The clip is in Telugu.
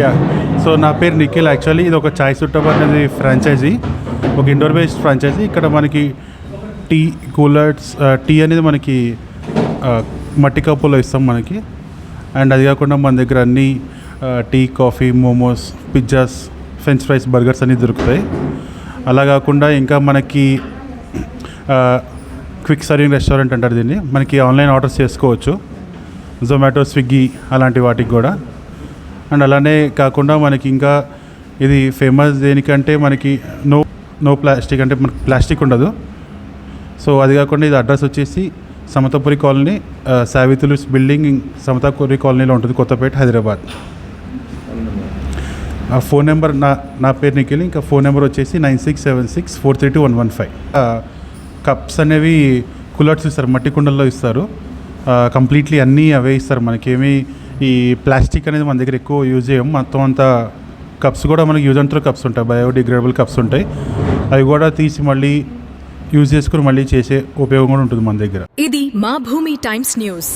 యా, సో నా పేరు నిఖిల్. యాక్చువల్లీ ఇది ఒక చాయ్ సుట్టబ్ అనేది ఫ్రాంచైజీ, ఒక ఇండోర్ బేస్డ్ ఫ్రాంచైజీ. ఇక్కడ మనకి టీ కూలర్స్, టీ అనేది మనకి మట్టి కప్పులో ఇస్తాం మనకి. అండ్ అది కాకుండా మన దగ్గర అన్నీ tea, coffee, momos, pizzas, French fries, burgers అన్నీ దొరుకుతాయి. అలా కాకుండా ఇంకా మనకి క్విక్ సర్వింగ్ రెస్టారెంట్ అంటారు దీన్ని. మనకి ఆన్లైన్ ఆర్డర్స్ చేసుకోవచ్చు, జొమాటో, స్విగ్గీ అలాంటి వాటికి కూడా. అండ్ అలానే కాకుండా మనకి ఇంకా ఇది ఫేమస్ దేనికంటే మనకి నో ప్లాస్టిక్, అంటే మనకి ప్లాస్టిక్ ఉండదు. సో అది కాకుండా ఇది అడ్రస్ వచ్చేసి సమతాపురి కాలనీ, సావిత్రులు బిల్డింగ్, సమతాపురి కాలనీలో ఉంటుంది, కొత్తపేట, హైదరాబాద్. ఫోన్ నెంబర్ నా పేరు నిఖిల్. ఇంకా ఫోన్ నెంబర్ వచ్చేసి 9676432115. కప్స్ అనేవి కులర్స్ ఇస్తారు, మట్టి కుండల్లో ఇస్తారు. కంప్లీట్లీ అన్నీ అవే ఇస్తారు. మనకేమీ ఈ ప్లాస్టిక్ అనేది మన దగ్గర ఎక్కువ యూజ్ చేయం. మొత్తం అంతా కప్స్ కూడా మనకి యూజ్ అండ్ త్రో కప్స్ ఉంటాయి, బయోడిగ్రేడబుల్ కప్స్ ఉంటాయి. అవి కూడా తీసి మళ్ళీ యూజ్ చేసుకుని మళ్ళీ చేసే ఉపయోగం కూడా ఉంటుంది మన దగ్గర. ఇది మా భూమి టైమ్స్ న్యూస్.